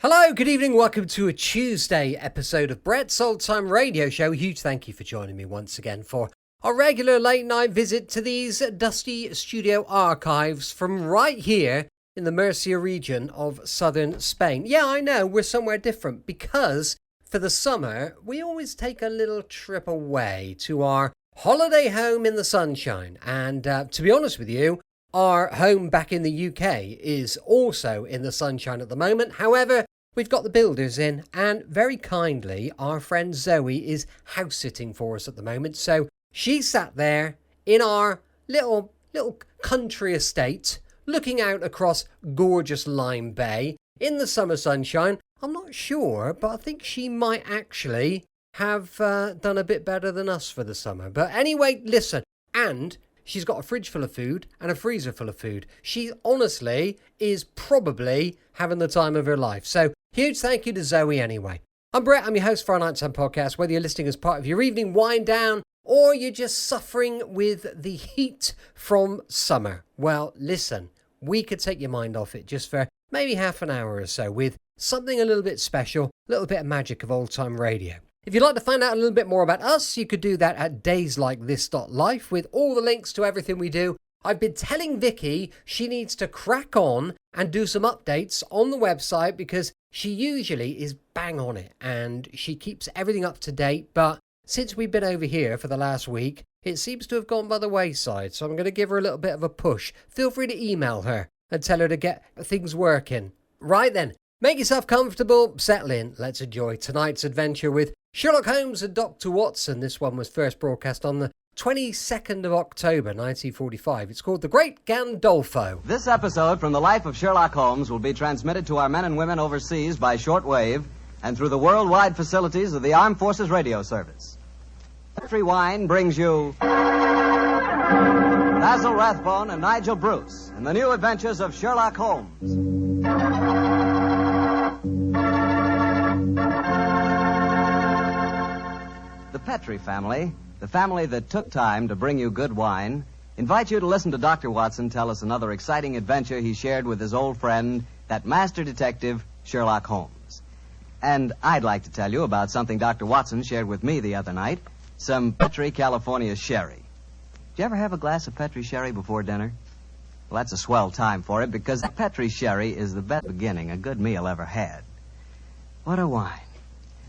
Hello, good evening, welcome to a Tuesday episode of Brett's Old Time Radio Show. A huge thank you for joining me once again for our regular late night visit to these dusty studio archives from right here in the Murcia region of southern Spain. Yeah, I know, we're somewhere different because for the summer, we always take a little trip away to our holiday home in the sunshine. And to be honest with you, our home back in the UK is also in the sunshine at the moment. However, we've got the builders in, and very kindly, our friend Zoe is house sitting for us at the moment. So she sat there in our little country estate, looking out across gorgeous Lyme Bay in the summer sunshine. I'm not sure, but I think she might actually have done a bit better than us for the summer. But anyway, listen, and she's got a fridge full of food and a freezer full of food. She honestly is probably having the time of her life. So huge thank you to Zoe anyway. I'm Brett, I'm your host for our Nighttime Podcast. Whether you're listening as part of your evening wind down or you're just suffering with the heat from summer, well, listen, we could take your mind off it just for maybe half an hour or so with something a little bit special, a little bit of magic of old time radio. If you'd like to find out a little bit more about us, you could do that at dayslikethis.life with all the links to everything we do. I've been telling Vicky she needs to crack on and do some updates on the website because she usually is bang on it and she keeps everything up to date. But since we've been over here for the last week, it seems to have gone by the wayside. So I'm going to give her a little bit of a push. Feel free to email her and tell her to get things working. Right then, make yourself comfortable, settle in. Let's enjoy tonight's adventure with Sherlock Holmes and Dr. Watson. This one was first broadcast on the 22nd of October, 1945. It's called The Great Gandolfo. This episode from the life of Sherlock Holmes will be transmitted to our men and women overseas by shortwave and through the worldwide facilities of the Armed Forces Radio Service. Petri Wine brings you Basil Rathbone and Nigel Bruce in the new adventures of Sherlock Holmes. The Petri family, the family that took time to bring you good wine, invite you to listen to Dr. Watson tell us another exciting adventure he shared with his old friend, that master detective, Sherlock Holmes. And I'd like to tell you about something Dr. Watson shared with me the other night, some Petri California sherry. Did you ever have a glass of Petri sherry before dinner? Well, that's a swell time for it because Petri sherry is the best beginning a good meal ever had. What a wine.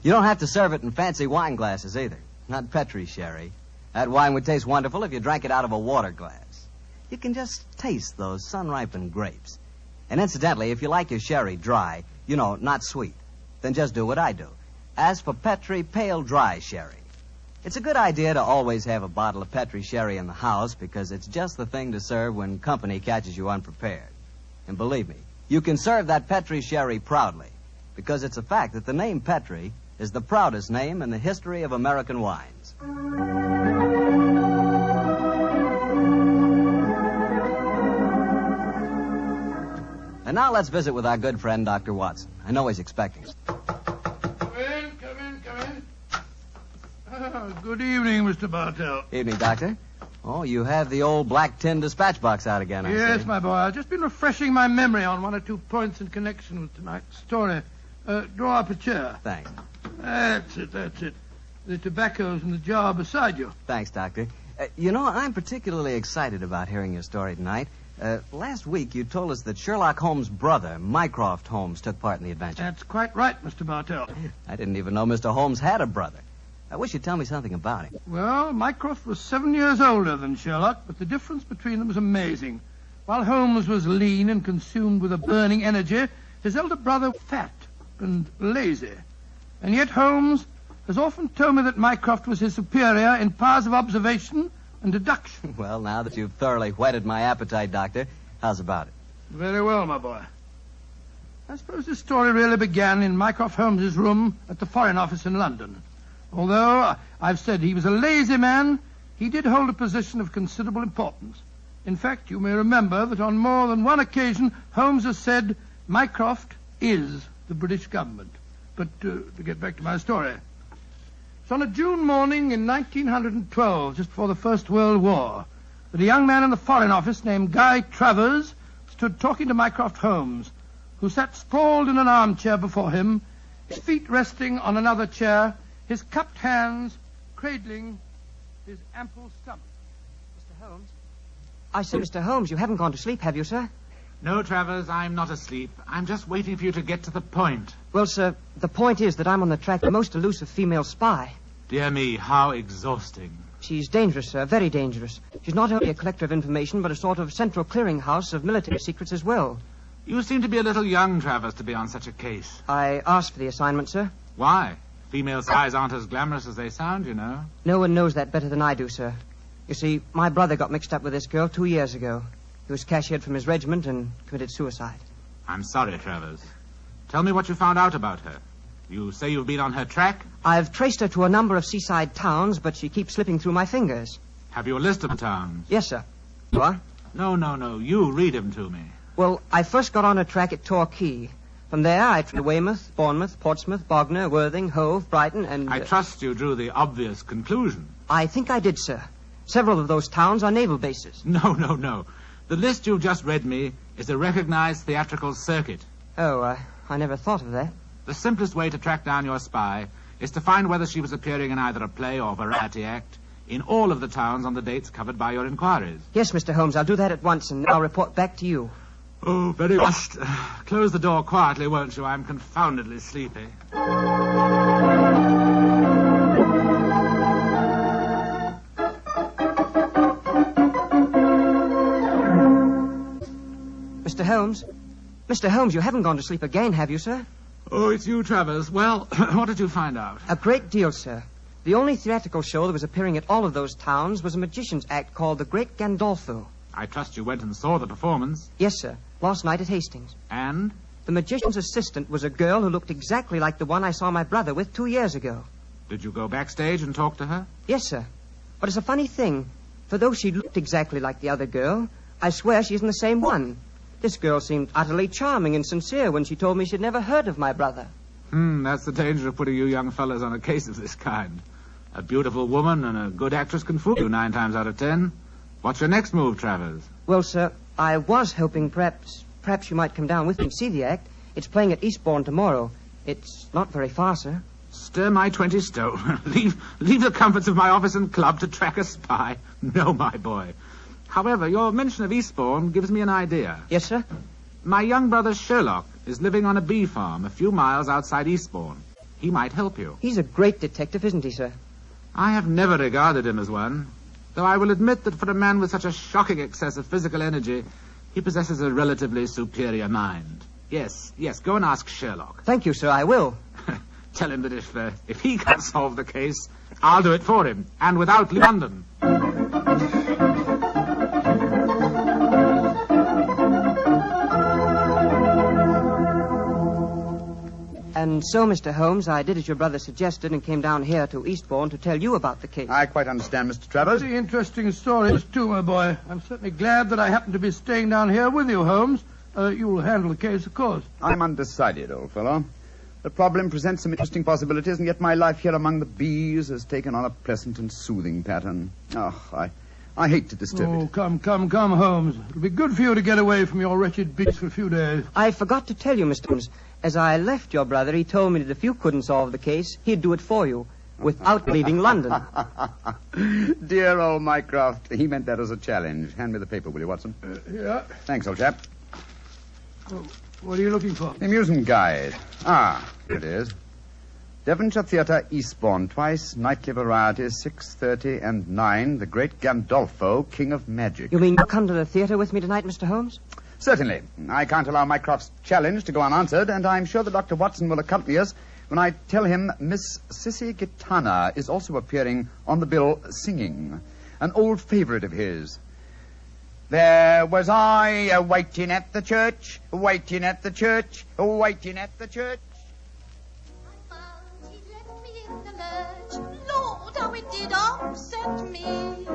You don't have to serve it in fancy wine glasses either. Not Petri sherry. That wine would taste wonderful if you drank it out of a water glass. You can just taste those sun-ripened grapes. And incidentally, if you like your sherry dry, you know, not sweet, then just do what I do. Ask for Petri Pale Dry Sherry. It's a good idea to always have a bottle of Petri sherry in the house because it's just the thing to serve when company catches you unprepared. And believe me, you can serve that Petri sherry proudly because it's a fact that the name Petri is the proudest name in the history of American wines. And now let's visit with our good friend, Dr. Watson. I know he's expecting us. Come in. Good evening, Mr. Bartell. Evening, Doctor. Oh, you have the old black tin dispatch box out again, I see. Yes, my boy. I've just been refreshing my memory on one or two points in connection with tonight's story. Draw up a chair. Thanks. That's it. The tobacco's in the jar beside you. Thanks, Doctor. You know, I'm particularly excited about hearing your story tonight. Last week, you told us that Sherlock Holmes' brother, Mycroft Holmes, took part in the adventure. That's quite right, Mr. Bartell. I didn't even know Mr. Holmes had a brother. I wish you'd tell me something about him. Well, Mycroft was 7 years older than Sherlock, but the difference between them was amazing. While Holmes was lean and consumed with a burning energy, his elder brother was fat and lazy. And yet Holmes has often told me that Mycroft was his superior in powers of observation and deduction. Well, now that you've thoroughly whetted my appetite, Doctor, how's about it? Very well, my boy. I suppose this story really began in Mycroft Holmes's room at the Foreign Office in London. Although I've said he was a lazy man, he did hold a position of considerable importance. In fact, you may remember that on more than one occasion, Holmes has said, Mycroft is the British government. But to get back to my story. It's on a June morning in 1912, just before the First World War, that a young man in the Foreign Office named Guy Travers stood talking to Mycroft Holmes who sat sprawled in an armchair before him, his feet resting on another chair, his cupped hands cradling his ample stomach. Mr. Holmes? I say, Mr. Holmes, you haven't gone to sleep, have you, sir? No, Travers, I'm not asleep. I'm just waiting for you to get to the point. Well, sir, the point is that I'm on the track of the most elusive female spy. Dear me, how exhausting. She's dangerous, sir, very dangerous. She's not only a collector of information, but a sort of central clearinghouse of military secrets as well. You seem to be a little young, Travers, to be on such a case. I asked for the assignment, sir. Why? Female spies aren't as glamorous as they sound, you know. No one knows that better than I do, sir. You see, my brother got mixed up with this girl 2 years ago. He was cashiered from his regiment and committed suicide. I'm sorry, Travers. Tell me what you found out about her. You say you've been on her track? I've traced her to a number of seaside towns, but she keeps slipping through my fingers. Have you a list of the towns? Yes, sir. You are? No. You read them to me. Well, I first got on her track at Torquay. From there, I tried Weymouth, Bournemouth, Portsmouth, Bognor, Worthing, Hove, Brighton, and... I trust you drew the obvious conclusion. I think I did, sir. Several of those towns are naval bases. No. The list you've just read me is a recognized theatrical circuit. Oh, I never thought of that. The simplest way to track down your spy is to find whether she was appearing in either a play or variety act in all of the towns on the dates covered by your inquiries. Yes, Mr. Holmes, I'll do that at once, and I'll report back to you. Oh, very much. Close the door quietly, won't you? I'm confoundedly sleepy. Mr. Holmes? Mr. Holmes, you haven't gone to sleep again, have you, sir? Oh, it's you, Travers. Well, what did you find out? A great deal, sir. The only theatrical show that was appearing at all of those towns was a magician's act called The Great Gandolfo. I trust you went and saw the performance. Yes, sir. Last night at Hastings. And? The magician's assistant was a girl who looked exactly like the one I saw my brother with 2 years ago. Did you go backstage and talk to her? Yes, sir. But it's a funny thing. For though she looked exactly like the other girl, I swear she isn't the same one. This girl seemed utterly charming and sincere when she told me she'd never heard of my brother. That's the danger of putting you young fellas on a case of this kind. A beautiful woman and a good actress can fool you 9 times out of 10. What's your next move, Travers? Well, sir, I was hoping perhaps you might come down with me and see the act. It's playing at Eastbourne tomorrow. It's not very far, sir. Stir my 20 stone. leave the comforts of my office and club to track a spy. No, my boy. However, your mention of Eastbourne gives me an idea. Yes, sir? My young brother Sherlock is living on a bee farm a few miles outside Eastbourne. He might help you. He's a great detective, isn't he, sir? I have never regarded him as one, though I will admit that for a man with such a shocking excess of physical energy, he possesses a relatively superior mind. Yes, go and ask Sherlock. Thank you, sir, I will. Tell him that if he can't solve the case, I'll do it for him, and without London. And so, Mr. Holmes, I did as your brother suggested and came down here to Eastbourne to tell you about the case. I quite understand, Mr. Travers. Very interesting stories, too, my boy. I'm certainly glad that I happen to be staying down here with you, Holmes. You'll handle the case, of course. I'm undecided, old fellow. The problem presents some interesting possibilities, and yet my life here among the bees has taken on a pleasant and soothing pattern. Oh, I hate to disturb it. Oh, come, Holmes. It'll be good for you to get away from your wretched beast for a few days. I forgot to tell you, Mr. Holmes. As I left your brother, he told me that if you couldn't solve the case, he'd do it for you, without leaving London. Dear old Mycroft, he meant that as a challenge. Hand me the paper, will you, Watson? Yeah. Thanks, old chap. What are you looking for? The amusement guide. Here it is. Devonshire Theatre, Eastbourne, twice, nightly varieties, 6:30 and 9, The Great Gandolfo, King of Magic. You mean you'll come to the theatre with me tonight, Mr. Holmes? Certainly. I can't allow Mycroft's challenge to go unanswered, and I'm sure that Dr. Watson will accompany us when I tell him Miss Sissy Gitana is also appearing on the bill singing, an old favorite of his. There was I, waiting at the church, waiting at the church, waiting at the church. I found he'd left me in the lurch. Lord, how it did upset me.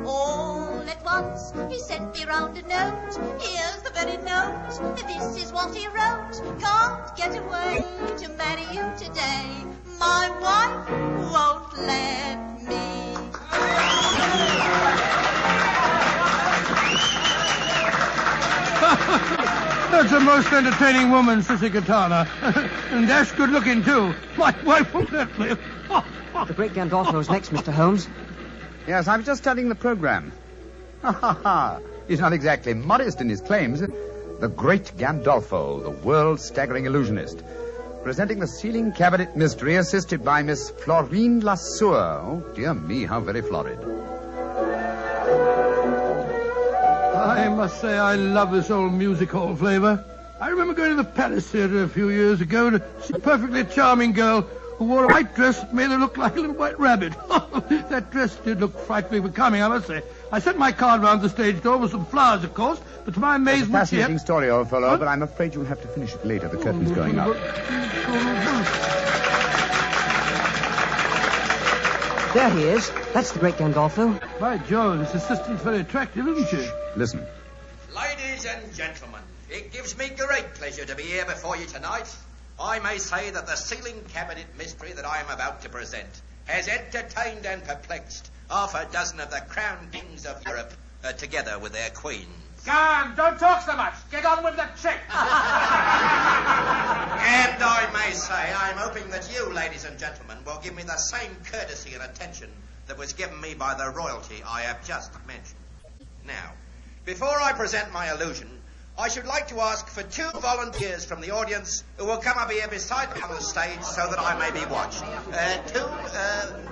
All at once he sent me round a note. Here's the very note. This is what he wrote. Can't get away to marry you today. My wife won't let me. That's a most entertaining woman, Sissy Katana. And dash good looking, too. My wife won't let me. The great Gandolfo's next, Mr. Holmes. Yes, I was just studying the program. Ha ha ha. He's not exactly modest in his claims. The great Gandolfo, the world's staggering illusionist. Presenting the ceiling cabinet mystery, assisted by Miss Florine Lasseur. Oh, dear me, how very florid. I must say I love this old music hall flavor. I remember going to the Palace Theatre a few years ago to see a perfectly charming girl who wore a white dress that made her look like a little white rabbit. That dress did look frightfully becoming, I must say. I sent my card round the stage door with some flowers, of course, but to my amazement... It's a fascinating story, old fellow, but I'm afraid you'll have to finish it later. The curtain's going up. There he is. That's the great Gandolfo. By Jove, this assistant's very attractive, isn't she? Listen. Ladies and gentlemen, it gives me great pleasure to be here before you tonight. I may say that the ceiling cabinet mystery that I am about to present has entertained and perplexed half a dozen of the crown kings of Europe, together with their queens. Come, don't talk so much. Get on with the trick. And I may say, I'm hoping that you, ladies and gentlemen, will give me the same courtesy and attention that was given me by the royalty I have just mentioned. Now, before I present my illusion, I should like to ask for 2 volunteers from the audience who will come up here beside me on the stage so that I may be watched.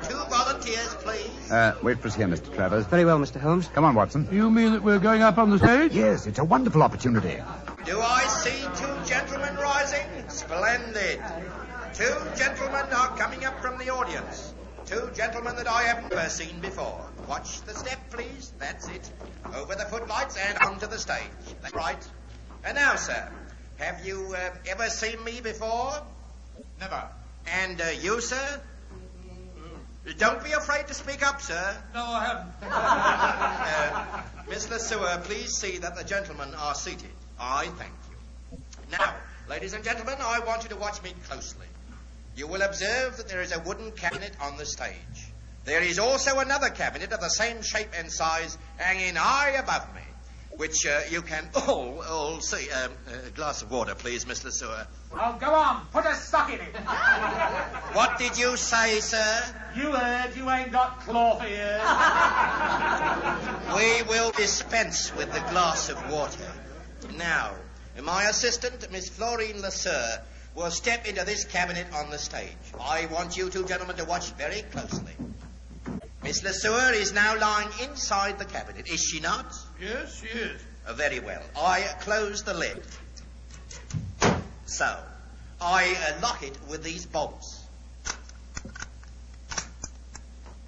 Two volunteers, please. Wait for us here, Mr. Travers. Very well, Mr. Holmes. Come on, Watson. You mean that we're going up on the stage? Yes, it's a wonderful opportunity. Do I see 2 gentlemen rising? Splendid. 2 gentlemen are coming up from the audience. 2 gentlemen that I have never seen before. Watch the step, please. That's it. Over the footlights and onto the stage. That's right. And now, sir, have you ever seen me before? Never. And you, sir? Don't be afraid to speak up, sir. No, I haven't. Miss Lasseur, please see that the gentlemen are seated. I thank you. Now, ladies and gentlemen, I want you to watch me closely. You will observe that there is a wooden cabinet on the stage. There is also another cabinet of the same shape and size hanging high above me, which you can all see. A glass of water, please, Miss Lasseur. Oh, go on. Put a sock in it. What did you say, sir? You heard. You ain't got claw for ears. We will dispense with the glass of water. Now, my assistant, Miss Florine Lasseur, will step into this cabinet on the stage. I want you 2 gentlemen to watch very closely. Miss Lasseur is now lying inside the cabinet, is she not? Yes, she is. Very well. I close the lid. So, I lock it with these bolts.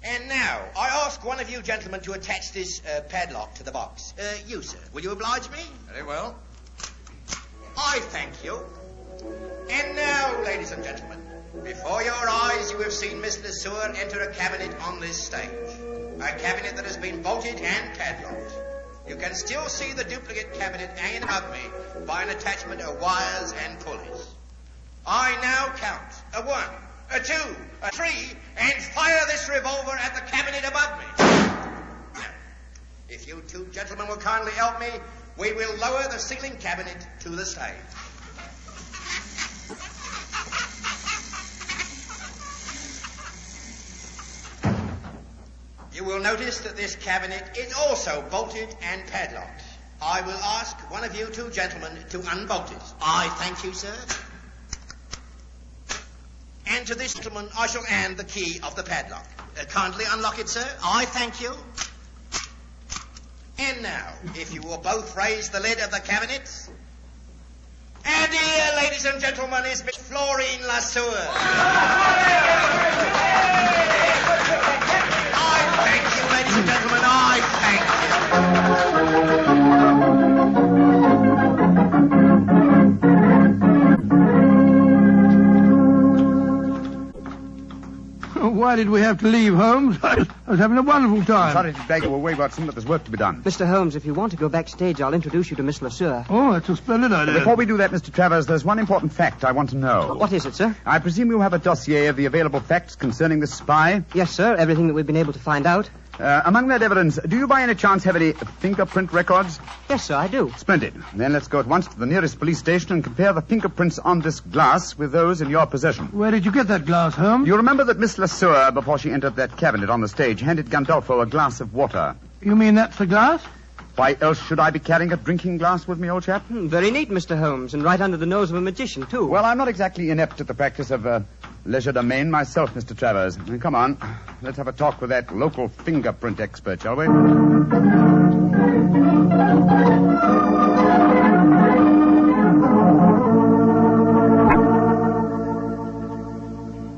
And now, I ask one of you gentlemen to attach this padlock to the box. You, sir, will you oblige me? Very well. I thank you. And now, ladies and gentlemen, before your eyes you have seen Miss Lasseur enter a cabinet on this stage. A cabinet that has been bolted and padlocked. You can still see the duplicate cabinet hanging above me by an attachment of wires and pulleys. I now count a 1, a 2, a 3, and fire this revolver at the cabinet above me. Now, if you 2 gentlemen will kindly help me, we will lower the ceiling cabinet to the stage. You will notice that this cabinet is also bolted and padlocked. I will ask one of you 2 gentlemen to unbolt it. I thank you, sir. And to this gentleman I shall hand the key of the padlock. Kindly unlock it, sir. I thank you. And now, if you will both raise the lid of the cabinet. And here, ladies and gentlemen, is Miss Florine Lasseur. I thank you, ladies and gentlemen. I thank Oh, why did we have to leave, Holmes? I was having a wonderful time. Sorry to drag you away, Watson, but there's work to be done. Mr. Holmes, if you want to go backstage, I'll introduce you to Miss Lasseur. Oh, that's a splendid idea. Before we do that, Mr. Travers, there's one important fact I want to know. What is it, sir? I presume you have a dossier of the available facts concerning this spy? Yes, sir. Everything that we've been able to find out. Among that evidence, do you by any chance have any fingerprint records? Yes, sir, I do. Splendid. Then let's go at once to the nearest police station and compare the fingerprints on this glass with those in your possession. Where did you get that glass, Holmes? You remember that Miss Lesueur, before she entered that cabinet on the stage, handed Gandolfo a glass of water. You mean that's the glass? Why else should I be carrying a drinking glass with me, old chap? Very neat, Mr. Holmes, and right under the nose of a magician, too. Well, I'm not exactly inept at the practice of legerdemain myself, Mr. Travers. Come on, let's have a talk with that local fingerprint expert, shall we?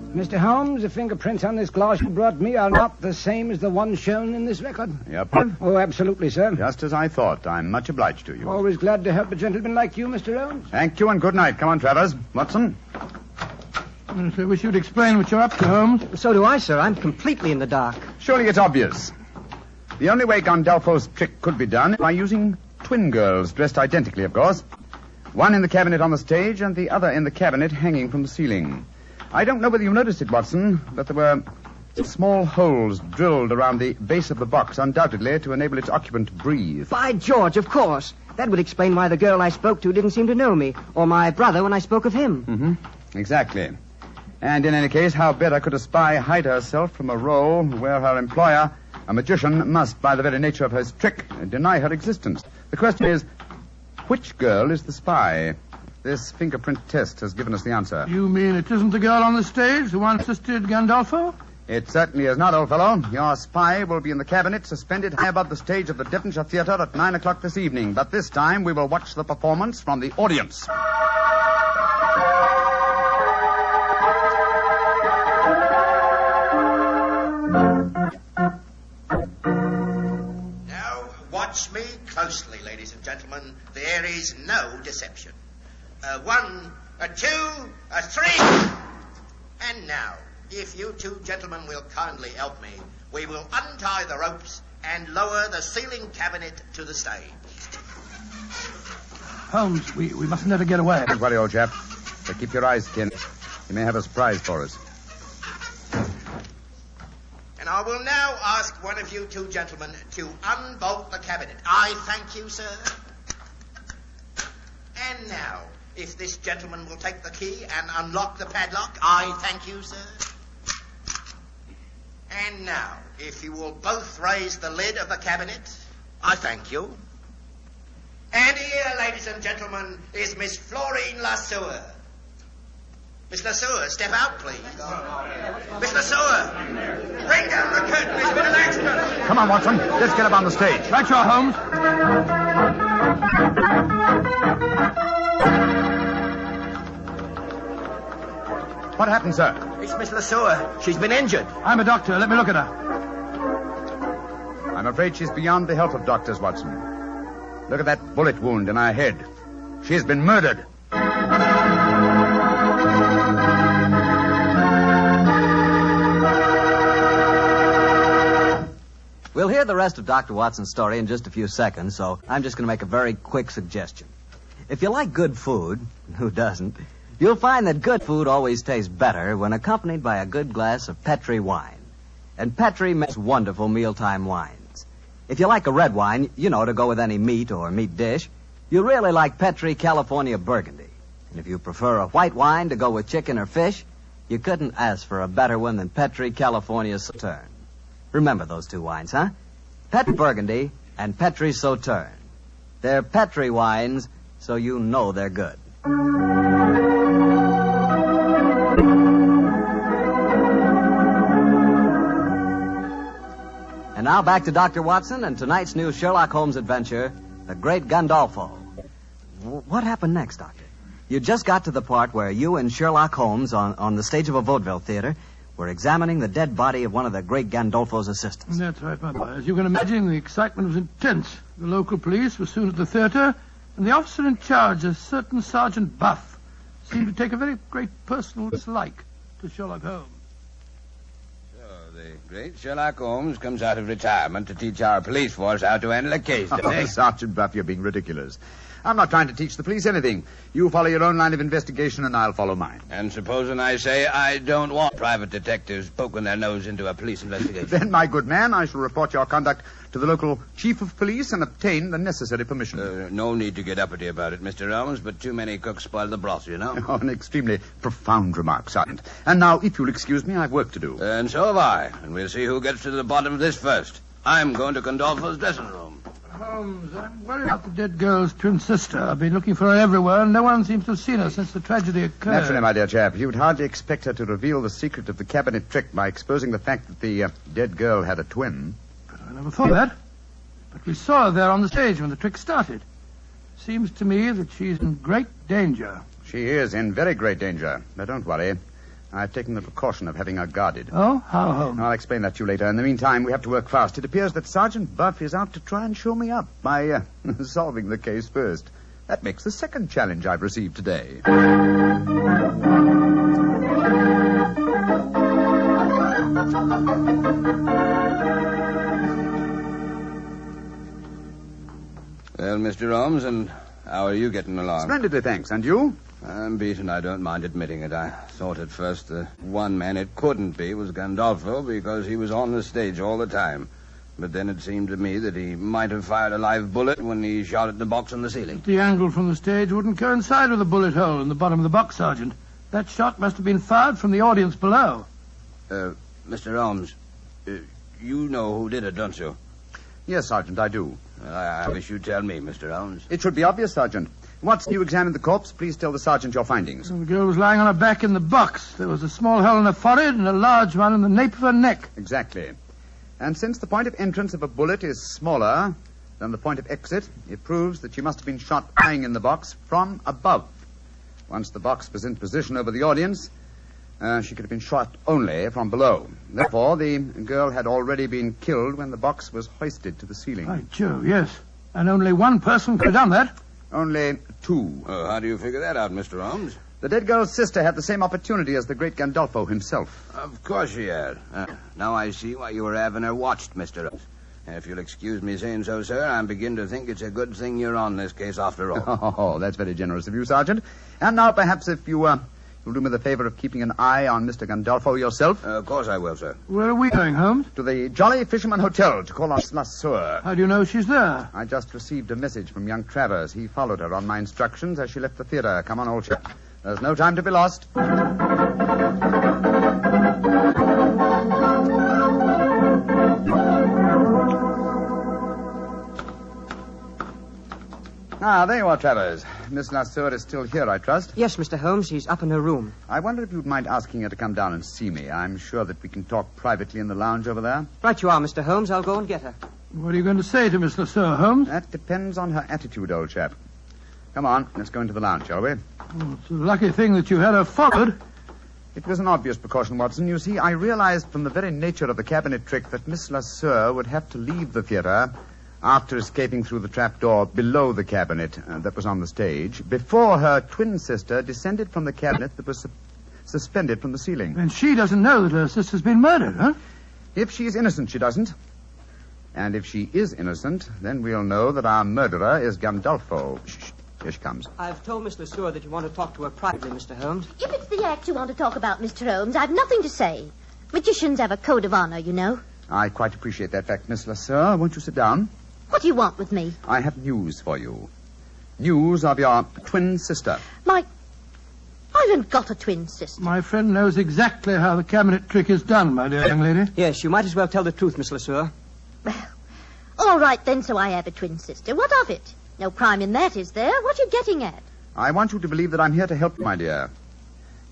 Mr. Holmes, the fingerprints on this glass you brought me are not the same as the ones shown in this record? Yep. Oh, absolutely, sir. Just as I thought. I'm much obliged to you. Always glad to help a gentleman like you, Mr. Holmes. Thank you and good night. Come on, Travers. Watson? Yes, I wish you'd explain what you're up to, Holmes. So do I, sir. I'm completely in the dark. Surely it's obvious. The only way Gandolfo's trick could be done is by using twin girls, dressed identically, of course. One in the cabinet on the stage and the other in the cabinet hanging from the ceiling. I don't know whether you noticed it, Watson, but there were small holes drilled around the base of the box, undoubtedly to enable its occupant to breathe. By George, of course. That would explain why the girl I spoke to didn't seem to know me, or my brother when I spoke of him. Mm-hmm. Exactly. And in any case, how better could a spy hide herself from a role where her employer, a magician, must, by the very nature of his trick, deny her existence? The question is, which girl is the spy? This fingerprint test has given us the answer. You mean it isn't the girl on the stage, the one who assisted Gandolfo? It certainly is not, old fellow. Your spy will be in the cabinet, suspended high above the stage of the Devonshire Theatre at 9 o'clock this evening. But this time we will watch the performance from the audience. Now, watch me closely, ladies and gentlemen. There is no deception. 1, 2, 3. And now, if you two gentlemen will kindly help me, we will untie the ropes and lower the ceiling cabinet to the stage. Holmes, we mustn't let her get away. Don't worry, old chap. So keep your eyes skinned. You may have a surprise for us. And I will now ask one of you two gentlemen to unbolt the cabinet. I thank you, sir. And now, if this gentleman will take the key and unlock the padlock, I thank you, sir. And now, if you will both raise the lid of the cabinet, I thank you. And here, ladies and gentlemen, is Miss Florine Lesueur. Miss Lesueur, step out, please. Miss Lesueur, bring down the curtain. There's been an accident. Come on, Watson. Let's get up on the stage. Right, you are, Holmes. What happened, sir? It's Miss Lesueur. She's been injured. I'm a doctor. Let me look at her. I'm afraid she's beyond the help of doctors, Watson. Look at that bullet wound in her head. She's been murdered. We'll hear the rest of Dr. Watson's story in just a few seconds, so I'm just going to make a very quick suggestion. If you like good food, who doesn't, you'll find that good food always tastes better when accompanied by a good glass of Petri wine. And Petri makes wonderful mealtime wines. If you like a red wine, you know, to go with any meat or meat dish, you'll really like Petri California Burgundy. And if you prefer a white wine to go with chicken or fish, you couldn't ask for a better one than Petri California Sauterne. Remember those two wines, huh? Petri Burgundy and Petri Sauterne. They're Petri wines, so you know they're good. And now back to Dr. Watson and tonight's new Sherlock Holmes adventure, The Great Gandolfo. What happened next, Doctor? You just got to the part where you and Sherlock Holmes on the stage of a vaudeville theater were examining the dead body of one of the great Gandolfo's assistants. That's right, my boy. As you can imagine, the excitement was intense. The local police were soon at the theater, and the officer in charge, a certain Sergeant Buff, seemed to take a very great personal dislike to Sherlock Holmes. So, the great Sherlock Holmes comes out of retirement to teach our police force how to handle a case, doesn't he? Sergeant Buff, you're being ridiculous. I'm not trying to teach the police anything. You follow your own line of investigation, and I'll follow mine. And supposing I say I don't want private detectives poking their nose into a police investigation? Then, my good man, I shall report your conduct to the local chief of police and obtain the necessary permission. No need to get uppity about it, Mr. Holmes, but too many cooks spoil the broth, you know. Oh, an extremely profound remark, Sergeant. And now, if you'll excuse me, I've work to do. And so have I. And we'll see who gets to the bottom of this first. I'm going to Gandolfo's dressing room. Holmes, I'm worried about the dead girl's twin sister. I've been looking for her everywhere, and no one seems to have seen her since the tragedy occurred. Naturally, my dear chap, you'd hardly expect her to reveal the secret of the cabinet trick by exposing the fact that the dead girl had a twin. I never thought of that. But we saw her there on the stage when the trick started. Seems to me that she's in great danger. She is in very great danger. But don't worry. I've taken the precaution of having her guarded. Oh? How, Holmes? I'll explain that to you later. In the meantime, we have to work fast. It appears that Sergeant Buff is out to try and show me up by solving the case first. That makes the second challenge I've received today. Well, Mr. Holmes, and how are you getting along? Splendidly, thanks. And you? I'm beaten. I don't mind admitting it. I thought at first the one man it couldn't be was Gandolfo because he was on the stage all the time. But then it seemed to me that he might have fired a live bullet when he shot at the box on the ceiling. The angle from the stage wouldn't coincide with the bullet hole in the bottom of the box, Sergeant. That shot must have been fired from the audience below. Mr. Holmes, you know who did it, don't you? Yes, Sergeant, I do. Well, I wish you'd tell me, Mr. Holmes. It should be obvious, Sergeant. Watson, you examined the corpse. Please tell the sergeant your findings. The girl was lying on her back in the box. There was a small hole in her forehead and a large one in the nape of her neck. Exactly. And since the point of entrance of a bullet is smaller than the point of exit, it proves that she must have been shot lying in the box from above. Once the box was in position over the audience, she could have been shot only from below. Therefore, the girl had already been killed when the box was hoisted to the ceiling. By Jove, yes. And only one person could have done that. Only two. How do you figure that out, Mr. Holmes? The dead girl's sister had the same opportunity as the great Gandolfo himself. Of course she had. Now I see why you were having her watched, Mr. Holmes. If you'll excuse me saying so, sir, I'm beginning to think it's a good thing you're on this case after all. Oh, that's very generous of you, Sergeant. And now, perhaps, if you'll do me the favor of keeping an eye on Mr. Gandolfo yourself. Of course I will, sir. Where are we going, Holmes? To the Jolly Fisherman Hotel to call on La Sueur. How do you know she's there? I just received a message from young Travers. He followed her on my instructions as she left the theater. Come on, old chap. There's no time to be lost. Ah, there you are, Travers. Miss La Sueur is still here, I trust. Yes, Mr. Holmes. She's up in her room. I wonder if you'd mind asking her to come down and see me. I'm sure that we can talk privately in the lounge over there. Right you are, Mr. Holmes. I'll go and get her. What are you going to say to Miss La Sueur, Holmes? That depends on her attitude, old chap. Come on, let's go into the lounge, shall we? Oh, it's a lucky thing that you had her followed. It was an obvious precaution, Watson. You see, I realized from the very nature of the cabinet trick that Miss La Sueur would have to leave the theater after escaping through the trapdoor below the cabinet that was on the stage, before her twin sister descended from the cabinet that was suspended from the ceiling. And she doesn't know that her sister's been murdered, huh? If she is innocent, she doesn't. And if she is innocent, then we'll know that our murderer is Gandolfo. Shh. Here she comes. I've told Miss LeSueur that you want to talk to her privately, Mr. Holmes. If it's the act you want to talk about, Mr. Holmes, I've nothing to say. Magicians have a code of honor, you know. I quite appreciate that fact, Miss LeSueur. Won't you sit down? What do you want with me? I have news for you. News of your twin sister. I haven't got a twin sister. My friend knows exactly how the cabinet trick is done, my dear young lady. Yes, you might as well tell the truth, Miss LeSueur. Well, all right then, so I have a twin sister. What of it? No crime in that, is there? What are you getting at? I want you to believe that I'm here to help you, my dear.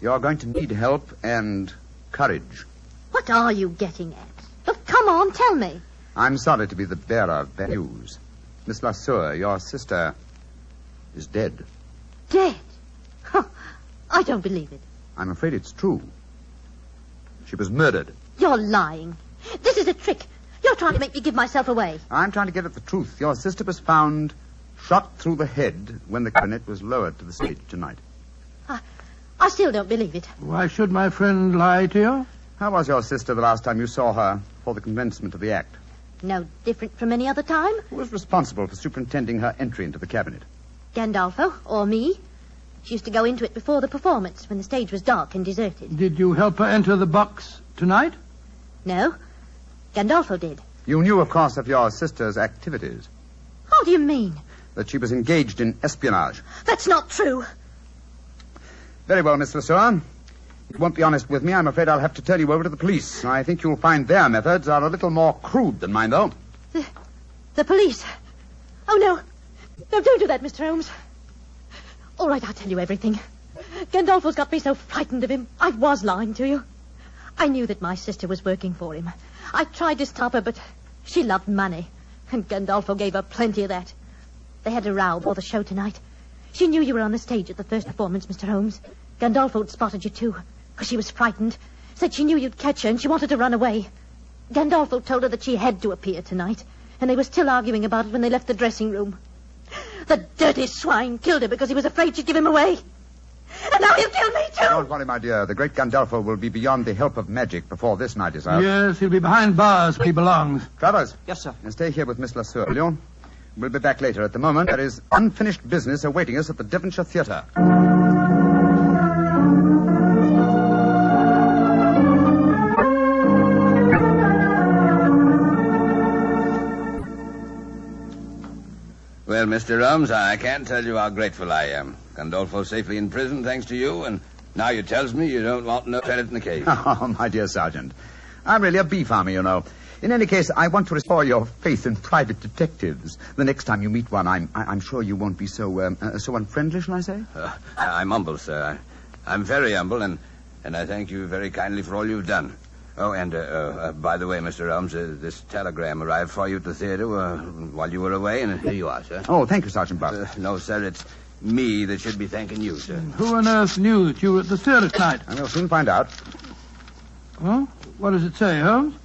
You're going to need help and courage. What are you getting at? Look, come on, tell me. I'm sorry to be the bearer of bad news. Miss LeSueur, your sister is dead. Dead? I don't believe it. I'm afraid it's true. She was murdered. You're lying. This is a trick. You're trying to make me give myself away. I'm trying to get at the truth. Your sister was found shot through the head when the cabinet was lowered to the stage tonight. I still don't believe it. Why should my friend lie to you? How was your sister the last time you saw her for the commencement of the act? No different from any other time. Who was responsible for superintending her entry into the cabinet? Gandolfo, or me. She used to go into it before the performance, when the stage was dark and deserted. Did you help her enter the box tonight? No. Gandolfo did. You knew, of course, of your sister's activities. How do you mean? That she was engaged in espionage. That's not true. Very well, Miss Lesueur. You won't be honest with me. I'm afraid I'll have to turn you over to the police. I think you'll find their methods are a little more crude than mine, though. The police? Oh, no. No, don't do that, Mr. Holmes. All right, I'll tell you everything. Gandolfo's got me so frightened of him. I was lying to you. I knew that my sister was working for him. I tried to stop her, but she loved money. And Gandolfo gave her plenty of that. They had a row before the show tonight. She knew you were on the stage at the first performance, Mr. Holmes. Gandolfo had spotted you, too, because she was frightened. Said she knew you'd catch her, and she wanted to run away. Gandolfo told her that she had to appear tonight, and they were still arguing about it when they left the dressing room. The dirty swine killed her because he was afraid she'd give him away. And now he'll kill me, too. Don't worry, my dear. The great Gandolfo will be beyond the help of magic before this night is out. Yes, he'll be behind bars where he belongs. Travers. Yes, sir. Stay here with Miss Lesueur, will you? We'll be back later. At the moment, there is unfinished business awaiting us at the Devonshire Theatre. Well, Mr. Holmes, I can't tell you how grateful I am. Gandolfo's safely in prison, thanks to you, and now you tells me you don't want no credit in the case. Oh, my dear Sergeant. I'm really a bee farmer, you know. In any case, I want to restore your faith in private detectives. The next time you meet one, I'm sure you won't be so unfriendly, shall I say? I'm humble, sir. I'm very humble, and I thank you very kindly for all you've done. Oh, and by the way, Mr. Holmes, this telegram arrived for you at the theater while you were away, and here you are, sir. Oh, thank you, Sergeant Buck. No, sir, it's me that should be thanking you, sir. Who on earth knew that you were at the theater tonight? I will soon find out. Well, what does it say, Holmes?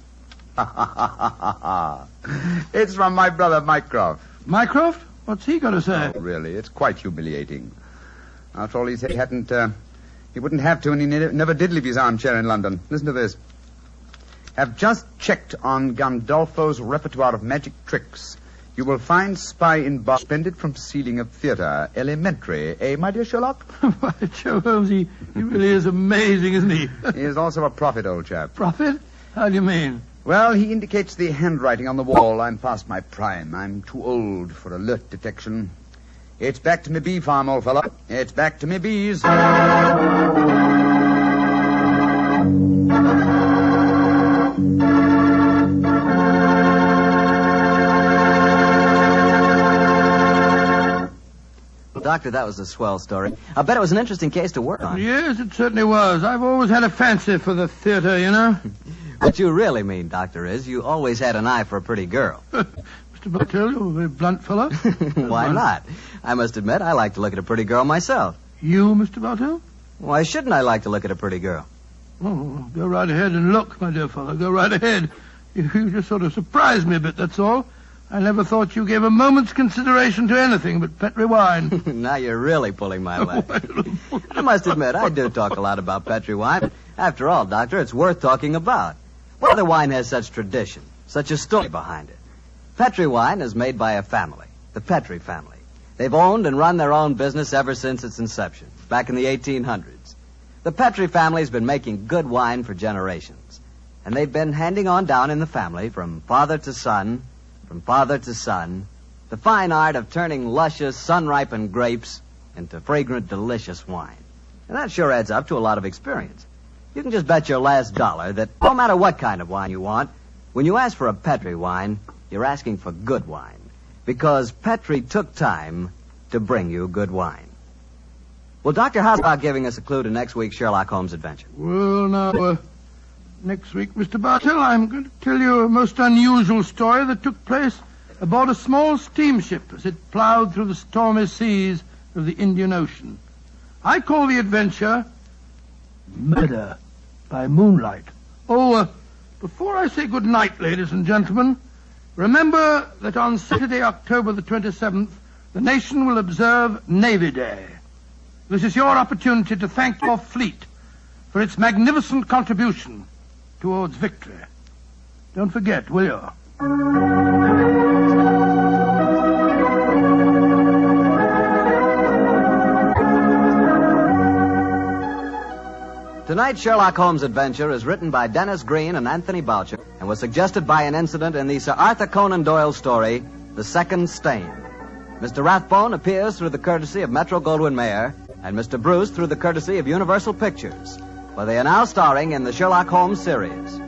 It's from my brother, Mycroft. Mycroft? What's he got to say? Oh, really, it's quite humiliating. After all, he said he hadn't, he wouldn't have to, and he never did leave his armchair in London. Listen to this. Have just checked on Gandolfo's repertoire of magic tricks. You will find spy in bar suspended from ceiling of theater. Elementary, eh, my dear Sherlock? Why, Joe Holmes, he really is amazing, isn't he? He is also a prophet, old chap. Prophet? How do you mean? Well, he indicates the handwriting on the wall. I'm past my prime. I'm too old for alert detection. It's back to me bee farm, old fellow. It's back to me bees. Doctor, that was a swell story. I bet it was an interesting case to work on. Yes, it certainly was. I've always had a fancy for the theater, you know. What you really mean, Doctor, is you always had an eye for a pretty girl. Mr. Bartell, you're a very blunt fellow. Why not? I must admit, I like to look at a pretty girl myself. You, Mr. Bartell? Why shouldn't I like to look at a pretty girl? Oh, go right ahead and look, my dear fellow. Go right ahead. You just sort of surprised me a bit, that's all. I never thought you gave a moment's consideration to anything but Petri wine. Now you're really pulling my leg. I must admit, I do talk a lot about Petri wine. After all, Doctor, it's worth talking about. What other wine has such tradition, such a story behind it? Petri wine is made by a family, the Petri family. They've owned and run their own business ever since its inception, back in the 1800s. The Petri family's been making good wine for generations, and they've been handing on down in the family from father to son, the fine art of turning luscious, sun-ripened grapes into fragrant, delicious wine. And that sure adds up to a lot of experience. You can just bet your last dollar that no matter what kind of wine you want, when you ask for a Petri wine, you're asking for good wine. Because Petri took time to bring you good wine. Well, Doctor, how's about giving us a clue to next week's Sherlock Holmes adventure? Well, now, next week, Mr. Bartell, I'm going to tell you a most unusual story that took place aboard a small steamship as it plowed through the stormy seas of the Indian Ocean. I call the adventure Murder by Moonlight. Oh, before I say good night, ladies and gentlemen, remember that on Saturday, October the 27th, the nation will observe Navy Day. This is your opportunity to thank your fleet for its magnificent contribution towards victory. Don't forget, will you? Tonight's Sherlock Holmes adventure is written by Dennis Green and Anthony Boucher and was suggested by an incident in the Sir Arthur Conan Doyle story, The Second Stain. Mr. Rathbone appears through the courtesy of Metro-Goldwyn-Mayer and Mr. Bruce through the courtesy of Universal Pictures, where they are now starring in the Sherlock Holmes series.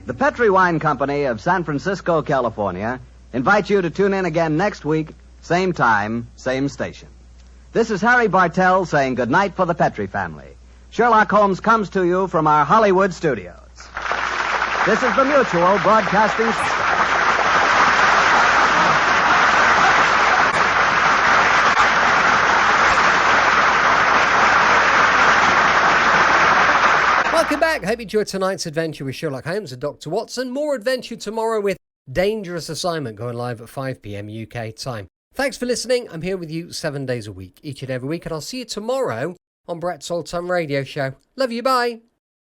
The Petri Wine Company of San Francisco, California, invites you to tune in again next week, same time, same station. This is Harry Bartell saying goodnight for the Petri family. Sherlock Holmes comes to you from our Hollywood studios. This is the Mutual Broadcasting System. Welcome back. Hope you enjoyed tonight's adventure with Sherlock Holmes and Dr. Watson. More adventure tomorrow with Dangerous Assignment going live at 5 p.m. UK time. Thanks for listening. I'm here with you 7 days a week, each and every week, and I'll see you tomorrow on Brett's Old Time Radio Show. Love you. Bye.